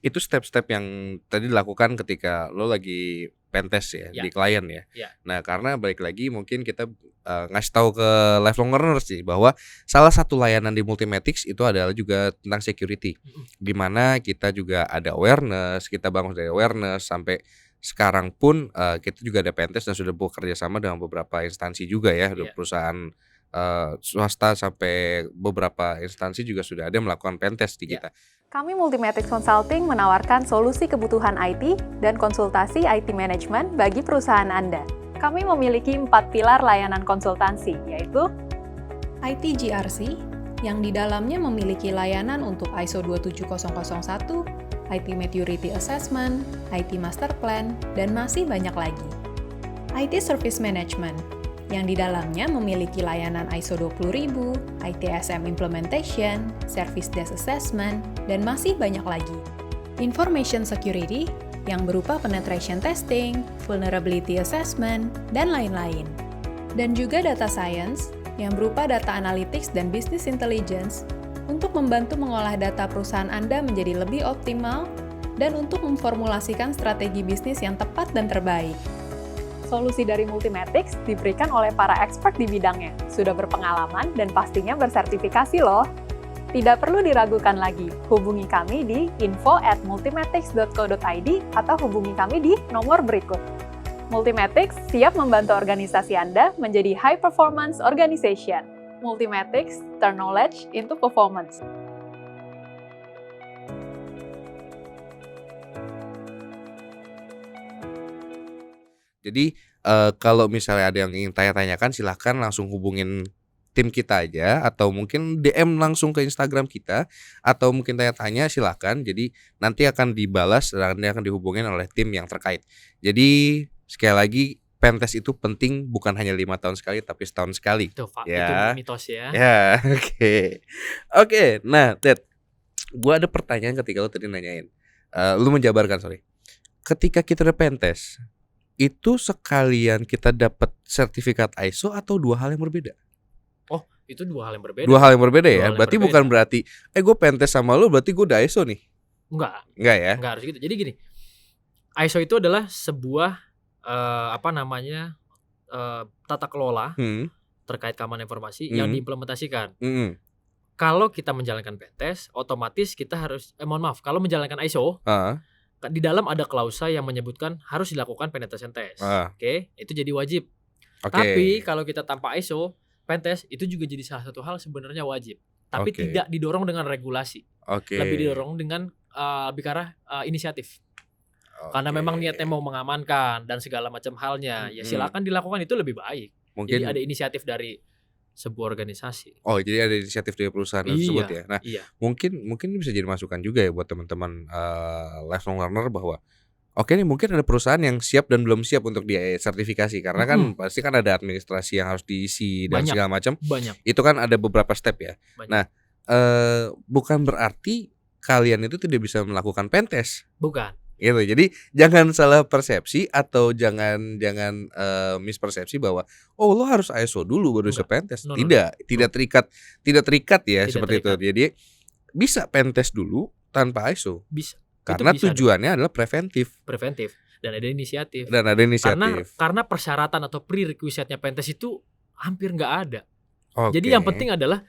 itu step-step yang tadi dilakukan ketika lo lagi pentest ya di klien ya. Nah, karena balik lagi mungkin kita ngasih tahu ke lifelong learners sih bahwa salah satu layanan di Multimatic itu adalah juga tentang security. Di mana kita juga ada awareness, kita bangun dari awareness sampai sekarang pun kita juga ada pentest dan sudah bekerja sama dengan beberapa instansi juga ya, perusahaan swasta sampai beberapa instansi juga sudah ada melakukan pentest di kita. Kami Multimatic Consulting menawarkan solusi kebutuhan IT dan konsultasi IT management bagi perusahaan Anda. Kami memiliki 4 pilar layanan konsultansi, yaitu IT GRC, yang di dalamnya memiliki layanan untuk ISO 27001, IT Maturity Assessment, IT Master Plan, dan masih banyak lagi. IT Service Management, yang di dalamnya memiliki layanan ISO 20000, ITSM Implementation, Service Desk Assessment, dan masih banyak lagi. Information Security, yang berupa penetration testing, vulnerability assessment, dan lain-lain. Dan juga Data Science, yang berupa data analytics dan business intelligence, untuk membantu mengolah data perusahaan Anda menjadi lebih optimal, dan untuk memformulasikan strategi bisnis yang tepat dan terbaik. Solusi dari Multimatic diberikan oleh para expert di bidangnya, sudah berpengalaman dan pastinya bersertifikasi loh. Tidak perlu diragukan lagi, hubungi kami di info@multimatic.co.id atau hubungi kami di nomor berikut. Multimatic siap membantu organisasi Anda menjadi high performance organization. Multimatic, turn knowledge into performance. Jadi kalau misalnya ada yang ingin tanya-tanyakan silahkan langsung hubungin tim kita aja, atau mungkin DM langsung ke Instagram kita, atau mungkin tanya-tanya, silakan. Jadi nanti akan dibalas dan akan dihubungin oleh tim yang terkait. Jadi sekali lagi, pentest itu penting bukan hanya 5 tahun sekali tapi setahun sekali. Itu Ya. itu mitos ya. Ya, oke. Nah, Ted, gua ada pertanyaan ketika lu tadi nanyain. Lu menjabarkan, sorry. Ketika kita ada pentest, itu sekalian kita dapat sertifikat ISO atau dua hal yang berbeda? Oh, itu dua hal yang berbeda. Dua hal yang berbeda Dua ya. hal yang Berarti berbeda. bukan berarti gue pentest sama lu berarti gue udah ISO nih. Enggak Ya? harus gitu. Jadi gini, ISO itu adalah sebuah tata kelola terkait keamanan informasi yang diimplementasikan. Kalau kita menjalankan pentest, otomatis kita harus kalau menjalankan ISO, di dalam ada klausa yang menyebutkan harus dilakukan penetration test. Oke, itu jadi wajib. Tapi kalau kita tanpa ISO, pentest itu juga jadi salah satu hal sebenarnya wajib. Tapi tidak didorong dengan regulasi. Lebih didorong dengan lebih ke arah inisiatif. Karena memang niatnya mau mengamankan dan segala macam halnya, ya silakan dilakukan, itu lebih baik. Mungkin Jadi ada inisiatif dari sebuah organisasi. Oh, jadi ada inisiatif dari perusahaan tersebut ya. Nah, Iya. mungkin ini bisa jadi masukan juga ya buat teman-teman lifelong learner bahwa oke nih, mungkin ada perusahaan yang siap dan belum siap untuk disertifikasi karena kan pasti kan ada administrasi yang harus diisi dan Banyak. segala macam. Banyak. Itu kan ada beberapa step ya. Banyak. Nah, bukan berarti kalian itu tidak bisa melakukan pentest. Bukan. Gitu. Jadi jangan salah persepsi atau jangan mispersepsi bahwa lo harus ISO dulu baru bisa pentest. No. Tidak terikat ya Tidak seperti terikat. itu. Jadi bisa pentest dulu tanpa ISO. Bisa. Karena Itu bisa tujuannya adalah preventif preventif dan ada inisiatif. dan ada inisiatif. Karena persyaratan atau prerequisite-nya pentest itu hampir nggak ada. Oke. Jadi yang penting adalah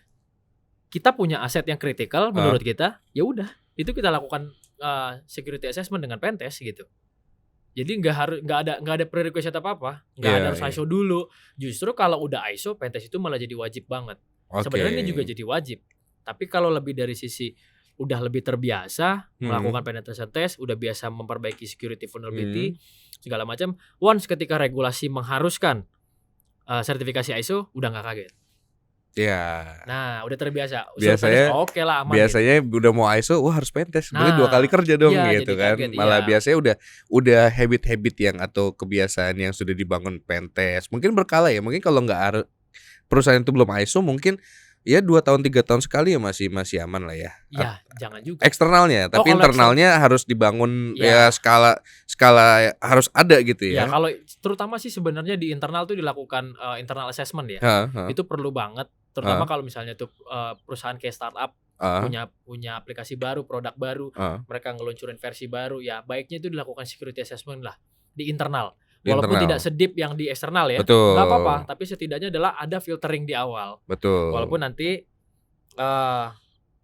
kita punya aset yang kritikal menurut kita, ya udah, itu kita lakukan security assessment dengan pentest gitu. Jadi nggak ada prerequisite apa-apa, nggak ada harus ISO dulu. Justru kalau udah ISO, pentest itu malah jadi wajib banget. Sebenarnya ini juga jadi wajib. Tapi kalau lebih dari sisi udah lebih terbiasa melakukan penetration test, udah biasa memperbaiki security vulnerability segala macam, once ketika regulasi mengharuskan sertifikasi ISO, udah nggak kaget. Ya. Nah, udah terbiasa. Biasanya oke lah, aman. Biasanya udah mau ISO, wah harus pentest. Berarti 2 kali kerja dong gitu jadi kan. kaget, Malah iya. biasanya udah habit-habit yang atau kebiasaan yang sudah dibangun pentest. Mungkin berkala ya. Mungkin kalau nggak perusahaan itu belum ISO, mungkin ya 2 tahun 3 tahun sekali ya masih aman lah ya. Ya, jangan juga. Eksternalnya, tapi kalau internalnya harus dibangun Ya. ya skala harus ada gitu ya. Ya, kalau terutama sih sebenarnya di internal tuh dilakukan internal assessment ya. Itu perlu banget, terutama kalau misalnya tuh perusahaan kayak startup punya aplikasi baru, produk baru, mereka ngeluncurin versi baru, ya baiknya itu dilakukan security assessment lah di internal. Walaupun tidak sedip yang di eksternal ya, Betul. nggak apa-apa. Tapi setidaknya adalah ada filtering di awal. Betul. Walaupun nanti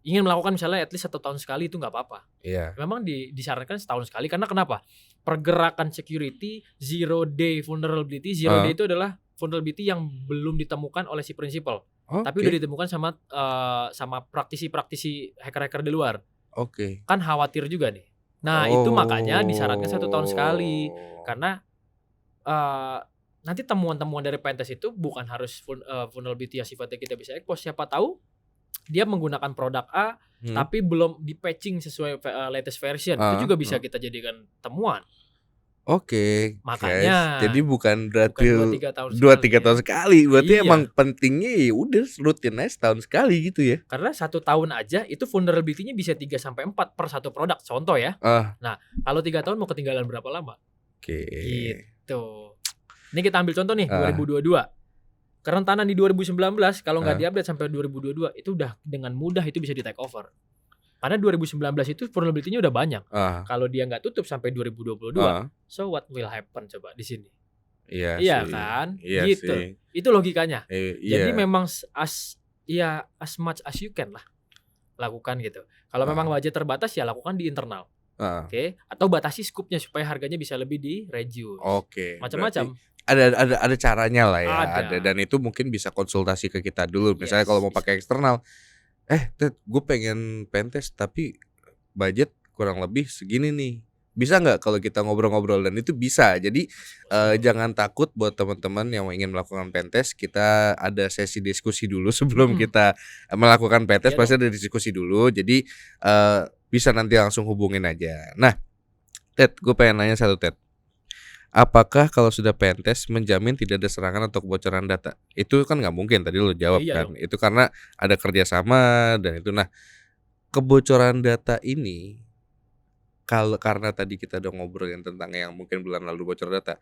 ingin melakukan misalnya at least 1 tahun sekali, itu nggak apa-apa. Iya. Memang disarankan setahun sekali, karena kenapa? Pergerakan security, zero day vulnerability. Zero day itu adalah vulnerability yang belum ditemukan oleh si principal, tapi udah ditemukan sama praktisi hacker-hacker di luar. Kan khawatir juga nih. Nah, itu makanya disarankan 1 tahun sekali, karena nanti temuan-temuan dari pentest itu bukan harus vulnerability yang sifatnya kita bisa expose. Siapa tahu dia menggunakan produk A tapi belum di patching sesuai latest version. Itu juga bisa kita jadikan temuan. Makanya guys, jadi bukan berarti 2-3 tahun sekali. Berarti Iya. emang pentingnya ya udah rutin aja setahun sekali gitu ya. Karena 1 tahun aja itu vulnerability-nya bisa 3-4 per satu produk. Contoh ya. Nah, kalau 3 tahun mau ketinggalan berapa lama? Gitu. Ini kita ambil contoh nih 2022. Kerentanan di 2019 kalau nggak diupdate sampai 2022 itu udah dengan mudah itu bisa di take over. Karena 2019 itu vulnerability-nya udah banyak. Kalau dia nggak tutup sampai 2022, so what will happen coba di sini? Iya sih. kan? Iya Gitu. sih. Itu logikanya. Jadi Iya. memang as much as you can lah lakukan gitu. Kalau memang budget terbatas ya lakukan di internal. Atau batasi skupnya supaya harganya bisa lebih di reduce. Macam-macam. Ada caranya lah ya. Ada. Dan itu mungkin bisa konsultasi ke kita dulu. Misalnya Yes, kalau mau bisa. pakai eksternal, Ted, gue pengen pentest tapi budget kurang lebih segini nih. bisa nggak kalau kita ngobrol-ngobrol, dan itu bisa. Jadi jangan takut buat teman-teman yang ingin melakukan pentest, kita ada sesi diskusi dulu sebelum kita melakukan pentest, Iya pasti ada diskusi dulu. Jadi bisa nanti langsung hubungin aja. Nah, Ted, gue pengen nanya satu, Ted. Apakah kalau sudah pentest menjamin tidak ada serangan atau kebocoran data? Itu kan nggak mungkin, tadi lo jawab Iya kan. dong. Itu karena ada kerjasama dan itu. Nah, kebocoran data ini, kalau karena tadi kita udah ngobrolin tentang yang mungkin bulan lalu bocor data,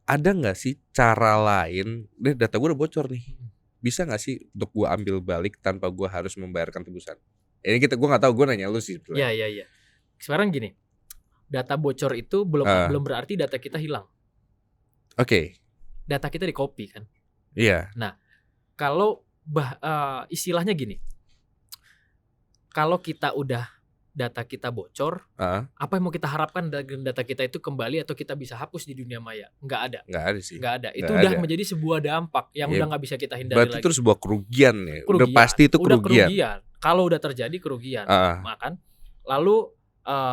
ada nggak sih cara lain? Data gue udah bocor nih, bisa nggak sih untuk gue ambil balik tanpa gue harus membayarkan tebusan? Ini gue nggak tahu, gue nanya lu sih. Iya. Sekarang gini, data bocor itu belum berarti data kita hilang. Oke. Data kita di-copy kan. Iya. Nah, kalau istilahnya gini, kalau kita udah data kita bocor, apa yang mau kita harapkan dari data kita itu kembali atau kita bisa hapus di dunia maya? Nggak ada. Nggak ada sih. Nggak ada. Itu Nggak udah ada. menjadi sebuah dampak yang udah nggak bisa kita hindari Berarti lagi. itu sebuah kerugian ya. Udah Kerugian. pasti itu Udah kerugian. Kalau udah terjadi kerugian, makan. Lalu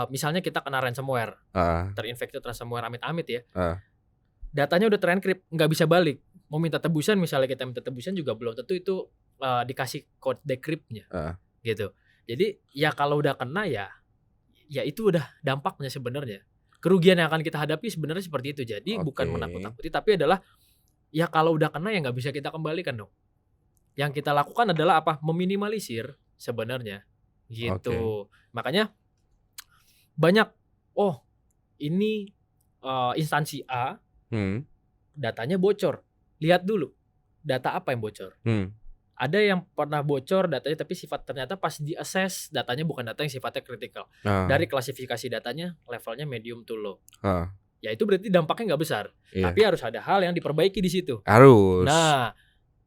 misalnya kita kena ransomware, terinfeksi ransomware amit-amit ya. Datanya udah terencrypt, nggak bisa balik. Mau minta tebusan, misalnya kita minta tebusan juga belum tentu itu dikasih code decrypt-nya, gitu. Jadi ya kalau udah kena ya itu udah dampaknya sebenarnya. Kerugian yang akan kita hadapi sebenarnya seperti itu. Jadi bukan menakut-nakuti, tapi adalah ya kalau udah kena ya nggak bisa kita kembalikan dong. Yang kita lakukan adalah apa? Meminimalisir sebenarnya, gitu. Makanya banyak, ini instansi A, datanya bocor. Lihat dulu data apa yang bocor. Ada yang pernah bocor datanya tapi ternyata pas di-assess datanya bukan data yang sifatnya kritikal. Dari klasifikasi datanya levelnya medium to low. Ya itu berarti dampaknya nggak besar. Tapi harus ada hal yang diperbaiki di situ. Harus. Nah,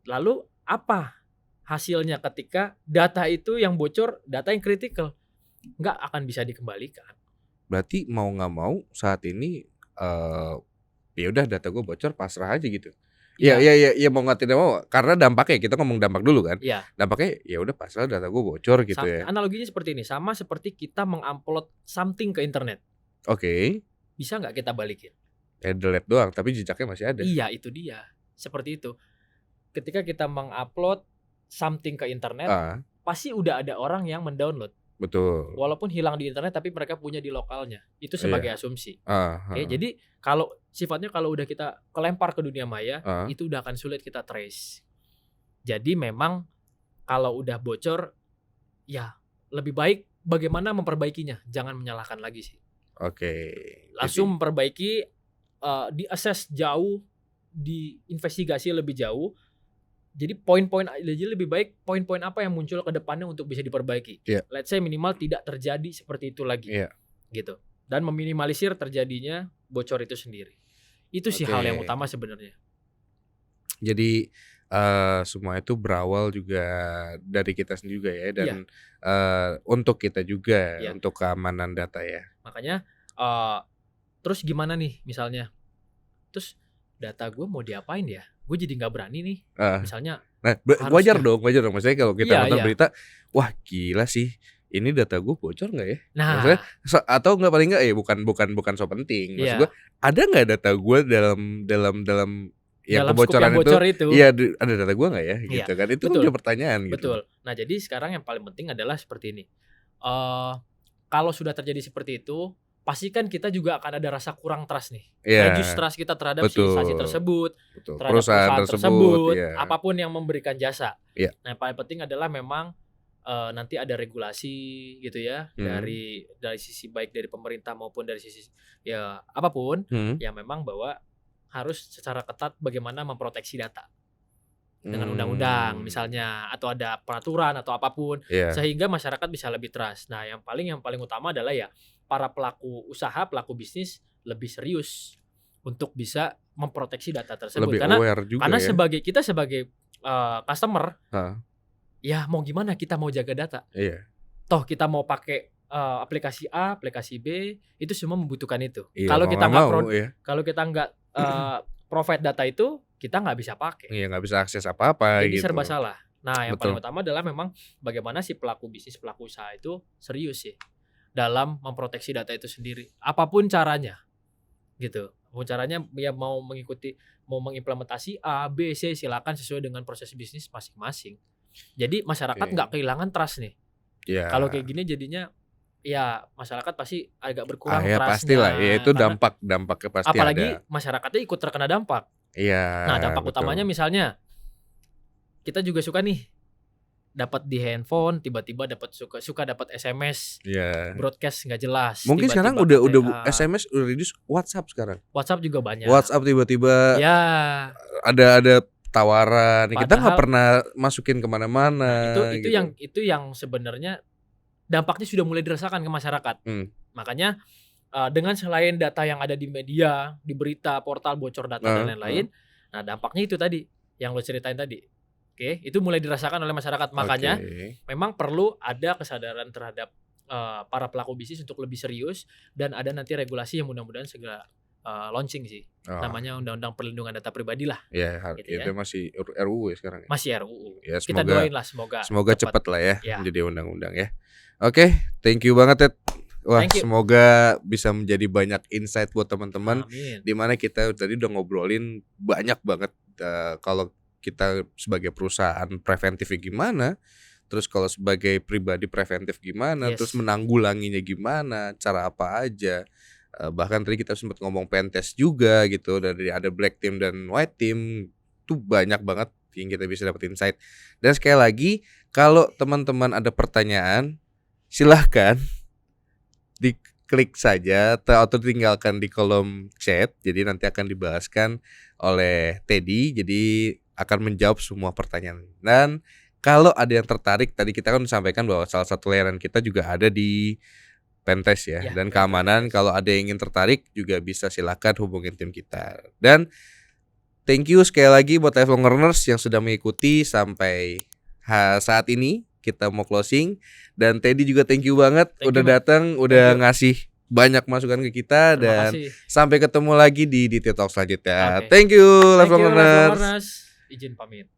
lalu apa hasilnya ketika data itu yang bocor, data yang kritikal? Nggak akan bisa dikembalikan. Berarti mau nggak mau saat ini ya udah data gue bocor, pasrah aja gitu. Iya mau nggak tidak mau, karena dampaknya kita ngomong dampak dulu kan. Iya. Dampaknya ya udah pasrah data gue bocor gitu ya. Analoginya seperti ini, sama seperti kita mengupload something ke internet. Oke. Bisa nggak kita balikin? Delete doang, tapi jejaknya masih ada. Iya, itu dia. Seperti itu. Ketika kita mengupload something ke internet, pasti udah ada orang yang mendownload. Betul. Walaupun hilang di internet tapi mereka punya di lokalnya. Itu sebagai asumsi. Oke, jadi kalau sifatnya kalau udah kita kelempar ke dunia maya, itu udah akan sulit kita trace. Jadi memang kalau udah bocor, ya lebih baik bagaimana memperbaikinya. Jangan menyalahkan lagi sih. Oke. Langsung memperbaiki, di-assess jauh, diinvestigasi lebih jauh. Jadi lebih baik poin-poin apa yang muncul ke depannya untuk bisa diperbaiki. Let's say minimal tidak terjadi seperti itu lagi. Gitu. Dan meminimalisir terjadinya bocor itu sendiri. Itu sih hal yang utama sebenarnya. Jadi semua itu berawal juga dari kita sendiri juga ya, dan untuk kita juga, untuk keamanan data ya. Makanya terus gimana nih misalnya? Terus data gue mau diapain ya? Gue jadi nggak berani nih. Misalnya. Nah, wajar dong. Maksudnya kalau kita nonton berita, wah gila sih, ini data gue bocor nggak ya? Nah. Maksudnya, atau nggak, paling nggak ya bukan so penting. Maksud gue, ada nggak data gue dalam yang kebocoran itu? Iya, ada data gue nggak ya? Gitu kan? Itu kan pertanyaan. Gitu. Betul. Nah jadi sekarang yang paling penting adalah seperti ini. Kalau sudah terjadi seperti itu, pastikan kita juga akan ada rasa kurang trust nih. Reduce trust kita terhadap instansi tersebut, terhadap perusahaan tersebut, apapun yang memberikan jasa. Nah yang paling penting adalah memang nanti ada regulasi gitu ya, dari sisi baik dari pemerintah maupun dari sisi ya apapun, yang memang bahwa harus secara ketat bagaimana memproteksi data dengan undang-undang misalnya, atau ada peraturan atau apapun, sehingga masyarakat bisa lebih trust. Nah yang paling utama adalah ya para pelaku usaha, pelaku bisnis lebih serius untuk bisa memproteksi data tersebut. Lebih aware juga, karena kita sebagai customer, ya mau gimana kita mau jaga data. Toh kita mau pakai aplikasi A, aplikasi B, itu semua membutuhkan itu. Kalau kita nggak provide data itu, kita nggak bisa pakai. Nggak bisa akses apa-apa. Jadi gitu. serba salah. Nah yang paling utama adalah memang bagaimana si pelaku bisnis, pelaku usaha itu serius sih. dalam memproteksi data itu sendiri. Apapun caranya, gitu. Mau caranya ya mau mengimplementasi A, B, C, silakan sesuai dengan proses bisnis masing-masing. Jadi masyarakat nggak kehilangan trust nih. Ya. Kalau kayak gini jadinya ya masyarakat pasti agak berkurang ya trust-nya. pastilah, ya itu Karena dampaknya pasti apalagi ada. masyarakatnya ikut terkena dampak. Iya. Nah, dampak betul. utamanya misalnya kita juga suka nih dapat di handphone, tiba-tiba suka dapat SMS, broadcast nggak jelas. Mungkin tiba-tiba sekarang udah SMS, SMS udah reduce, WhatsApp sekarang. WhatsApp juga banyak. WhatsApp tiba-tiba ya ada tawaran. Kita nggak Padahal- pernah masukin kemana-mana. Nah, gitu. itu yang sebenarnya dampaknya sudah mulai dirasakan ke masyarakat. Makanya dengan selain data yang ada di media, di berita, portal bocor data dan lain-lain, nah dampaknya itu tadi yang lo ceritain tadi. Oke, itu mulai dirasakan oleh masyarakat. Makanya memang perlu ada kesadaran terhadap para pelaku bisnis untuk lebih serius, dan ada nanti regulasi yang mudah-mudahan segera launching sih. Namanya Undang-Undang Perlindungan Data Pribadi lah. Ya, gitu itu masih RUU ya sekarang. Masih RUU. Ya, Kita doain lah semoga cepat lah ya Ya. menjadi undang-undang ya. Oke, thank you banget Ted. Wah, Thank you. semoga bisa menjadi banyak insight buat teman-teman. Amin. Dimana kita tadi udah ngobrolin banyak banget kalau kita sebagai perusahaan preventifnya gimana, terus kalau sebagai pribadi preventif gimana, terus menanggulanginya gimana, cara apa aja. Bahkan tadi kita sempat ngomong pentest juga gitu, dari ada black team dan white team, tuh banyak banget yang kita bisa dapat insight. Dan sekali lagi, kalau teman-teman ada pertanyaan, silahkan diklik saja atau tinggalkan di kolom chat. Jadi nanti akan dibahaskan oleh Teddy. Jadi akan menjawab semua pertanyaan. Dan kalau ada yang tertarik, tadi kita kan sampaikan bahwa salah satu layanan kita juga ada di Pentest ya, dan keamanan. Kalau ada yang ingin tertarik juga bisa silakan hubungin tim kita. Dan thank you sekali lagi buat lifelong learners yang sudah mengikuti sampai saat ini. Kita mau closing, dan Teddy juga thank you banget udah datang, udah ngasih banyak masukan ke kita. Terima dan kasih. Sampai ketemu lagi di Talk selanjutnya. Okay. Thank you Thank lifelong you, learners. lifelong learners. Izin pamit.